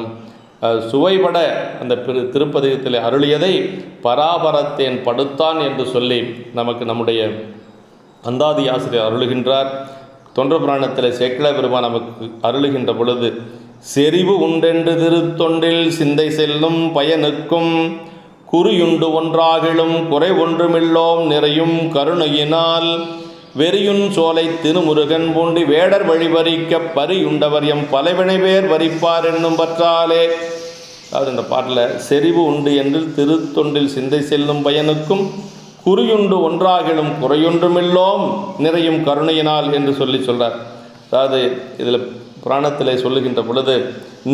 சுவைபட அந்த திருப்பதிகத்தில் அருளியதை பராபரத்தேன் படுத்தான் என்று சொல்லி நமக்கு நம்முடைய அந்தாதி ஆசிரியர் அருளுகின்றார். தொன்ற புராணத்தில் சேக்கிழார் பெருமான் நமக்கு அருளுகின்ற பொழுது, செறிவு உண்டென்று திருத்தொண்டில் சிந்தை செல்லும் பயனுக்கும் குறியுண்டு ஒன்றாகிலும் குறை ஒன்றுமில்லோம் நிறையும் கருணையினால் வெறியுன் சோலை திருமுருகன் பூண்டி வேடர் வழிபறிக்க பரியுண்டவர் எம் பலவினை பேர் வரிப்பார் என்னும் பற்றாலே. அதாவது இந்த பாட்டில் செறிவு உண்டு என்று திருத்தொண்டில் சிந்தை செல்லும் பயனுக்கும் குறியுண்டு ஒன்றாகிலும் குறையொன்றுமில்லோம் நிறையும் கருணையினால் என்று சொல்கிறார். அதாவது இதில் புராணத்தில் சொல்லுகின்ற பொழுது,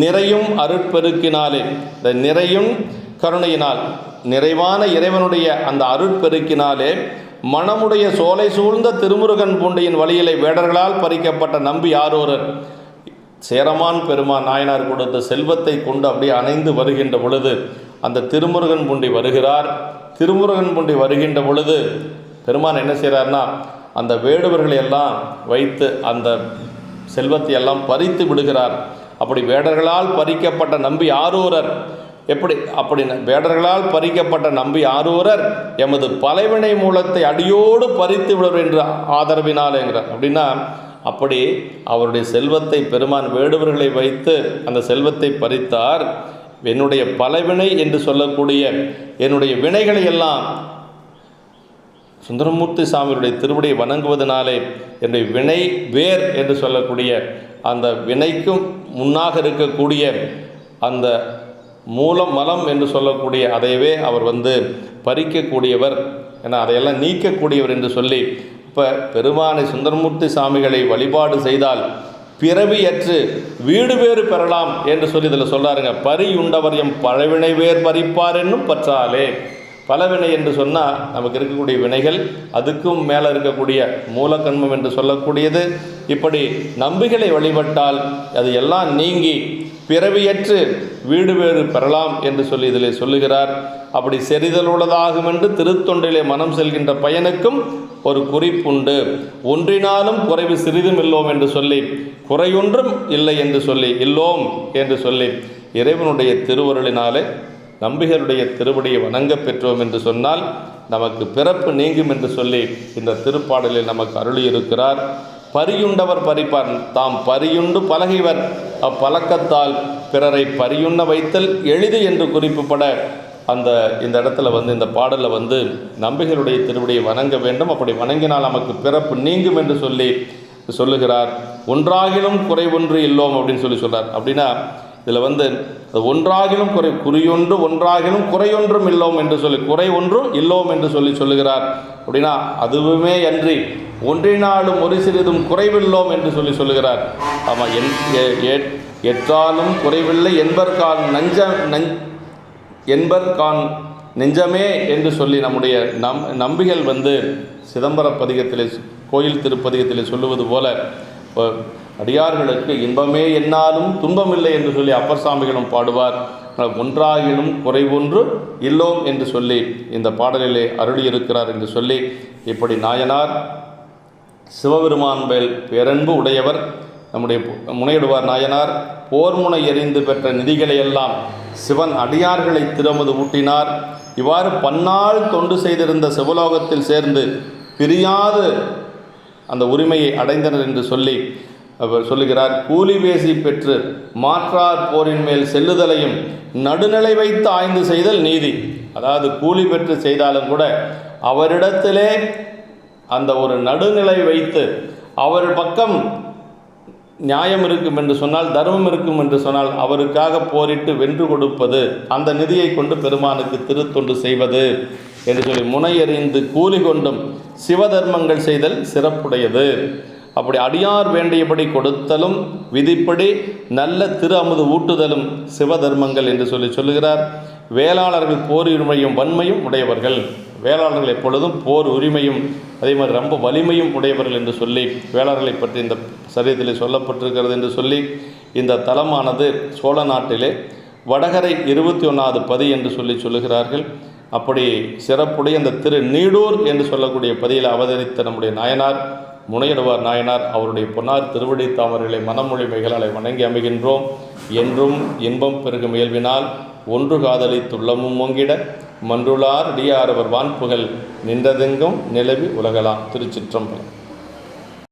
நிறையும் அருட்பெருக்கினாலே, இந்த நிறையும் கருணையினால், நிறைவான இறைவனுடைய அந்த அருட்பெருக்கினாலே மனமுடைய சோலை சூழ்ந்த திருமுருகன் பூண்டியின் வழியிலே வேடர்களால் பறிக்கப்பட்ட நம்பி யாரோரர் சேரமான் பெருமான் நாயனார் கொடுத்த செல்வத்தை கொண்டு அப்படியே அணைந்து வருகின்ற பொழுது அந்த திருமுருகன் பூண்டி வருகிறார். திருமுருகன் பூண்டி வருகின்ற பொழுது பெருமான் என்ன செய்கிறார்னா, அந்த வேடுவர்களை எல்லாம் வைத்து அந்த செல்வத்தை எல்லாம் பறித்து விடுகிறார். அப்படி வேடர்களால் பறிக்கப்பட்ட நம்பி ஆரூரர் அப்படி வேடர்களால் பறிக்கப்பட்ட நம்பி ஆரூரர் எமது பலைவினை மூலத்தை அடியோடு பறித்து விடுவர் என்று ஆதரவினாலேங்கிறார். அப்படின்னா அப்படி அவருடைய செல்வத்தை பெருமான் வேடுவர்களை வைத்து அந்த செல்வத்தை பறித்தார். என்னுடைய பலவினை என்று சொல்லக்கூடிய என்னுடைய வினைகளை எல்லாம் சுந்தரமூர்த்தி சாமியுடைய திருவடியை வணங்குவதனாலே என்னுடைய வினை வேர் என்று சொல்லக்கூடிய அந்த வினைக்கும் முன்னாக இருக்கக்கூடிய அந்த மூலம் மலம் என்று சொல்லக்கூடிய அதையவே அவர் பறிக்கக்கூடியவர் என அதையெல்லாம் நீக்கக்கூடியவர் என்று சொல்லி, இப்போ பெருமானை சுந்தரமூர்த்தி சாமிகளை வழிபாடு செய்தால் பிறவியற்று வீடு வேறு பெறலாம் என்று சொல்லி இதில் சொல்கிறாருங்க. பரியுண்டவர் எம் பழவினை வேர் பறிப்பார் என்னும் பற்றாலே. பலவினை என்று சொன்னால் நமக்கு இருக்கக்கூடிய வினைகள், அதுக்கும் மேலே இருக்கக்கூடிய மூலக்கண்மம் என்று சொல்லக்கூடியது. இப்படி நம்பிகளை வழிபட்டால் அது எல்லாம் நீங்கி பிறவியற்று வீடு வேறு பெறலாம் என்று சொல்லி இதில் சொல்லுகிறார். அப்படி செறிதலுள்ளதாகும் என்று திருத்தொண்டிலே மனம் செல்கின்ற பயனுக்கும் ஒரு குறிப்புண்டு. ஒன்றினாலும் குறைவு சிறிதும் இல்லோம் என்று சொல்லி, குறையொன்றும் இல்லை என்று சொல்லி, இல்லோம் என்று சொல்லி, இறைவனுடைய திருவருளினாலே நம்பிகளுடைய திருவடியை வணங்க பெற்றோம் என்று சொன்னால் நமக்கு பிறப்பு நீங்கும் என்று சொல்லி இந்த திருப்பாடலில் நமக்கு அருளியிருக்கிறார். பரியுண்டவர் பறிப்பார், தாம் பரியுண்டு பழகிவர் அப்பழக்கத்தால் பிறரை பரியுண்ண வைத்தல் எளிது என்று குறிப்புப்பட இந்த இடத்துல இந்த பாடலில் நம்பிகளுடைய திருவடியை வணங்க வேண்டும். அப்படி வணங்கினால் நமக்கு பிறப்பு நீங்கும் என்று சொல்லுகிறார். ஒன்றாகிலும் குறை ஒன்று இல்லோம் அப்படின்னு சொல்கிறார். அப்படின்னா இதில் ஒன்றாகிலும் குறியொன்று ஒன்றாகிலும் குறையொன்றும் இல்லோம் என்று சொல்லி, குறை ஒன்றும் இல்லோம் என்று சொல்லுகிறார். அப்படின்னா அதுவுமே அன்றி ஒன்றினாலும் ஒரு சிறிதும் குறைவில்லோம் என்று சொல்லுகிறார். ஆமாம், எற்றாலும் குறைவில்லை என்பர்கான் நெஞ்சமே என்று சொல்லி நம்முடைய நம்பிகள் சிதம்பர பதிகத்திலே, கோயில் திருப்பதிகத்திலே சொல்லுவது போல, அடியார்களுக்கு இன்பமே என்னாலும் துன்பமில்லை என்று சொல்லி அப்பர் சாமிகளும் பாடுவார். ஒன்றாகிலும் குறைவொன்று இல்லோம் என்று சொல்லி இந்த பாடலிலே அருளியிருக்கிறார் என்று சொல்லி, இப்படி நாயனார் சிவபெருமான் மேல் பேரன்பு உடையவர். நம்முடைய முனையிடுவார் நாயனார் போர்முனை எறிந்து பெற்ற நிதிகளையெல்லாம் சிவன் அடியார்களை திறமது ஊட்டினார். இவ்வாறு பன்னாள் தொண்டு செய்திருந்த சிவலோகத்தில் சேர்ந்து பிரியாது அந்த உரிமையை அடைந்தனர் என்று சொல்லி அவர் சொல்லுகிறார். கூலி பேசி பெற்று மாற்றார் போரின் மேல் செல்லுதலையும் நடுநிலை வைத்து ஆய்ந்து செய்தல் நீதி. அதாவது கூலி பெற்று செய்தாலும் கூட அவரிடத்திலே அந்த ஒரு நடுநிலை வைத்து அவர் பக்கம் நியாயம் இருக்கும் என்று சொன்னால், தர்மம் இருக்கும் என்று சொன்னால் அவருக்காக போரிட்டு வென்று கொடுப்பது, அந்த நிதியை கொண்டு பெருமானுக்கு திருத்தொண்டு செய்வது என்று சொல்லி முனையறிந்து கூலி கொண்டும் சிவதர்மங்கள் செய்தல் சிறப்புடையது. அப்படி அடியார் வேண்டியபடி கொடுத்தலும் விதிப்படி நல்ல திரு அமுது ஊட்டுதலும் சிவதர்மங்கள் என்று சொல்லுகிறார். வேளாளர்கள் போர் உரிமையும் வன்மையும் உடையவர்கள். வேளாளர்கள் எப்பொழுதும் போர் உரிமையும் அதே மாதிரி ரொம்ப வலிமையும் உடையவர்கள் என்று சொல்லி வேளாளர்களை பற்றி இந்த சரித்திலே சொல்லப்பட்டிருக்கிறது என்று சொல்லி, இந்த தலமானது சோழ நாட்டிலே வடகரை 21வது பதி என்று சொல்லுகிறார்கள். அப்படி சிறப்புடைய இந்த திரு நீடூர் என்று சொல்லக்கூடிய பதியில் அவதரித்த நம்முடைய நாயனார் முனையிடுவார் நாயனார் அவருடைய பொன்னார் திருவடி தாமரைகளை மனமொழிமைகளால் வணங்கி அமைகின்றோம். என்றும் இன்பம் பெருகும் இயல்பினால் ஒன்று காதலித்துள்ளமும் ஓங்கிட மன்றுளார் அடியாரவர் வான்புகள் நின்றதெங்கும் நிலவி உலகலாம். திருச்சிற்றம்பலம்.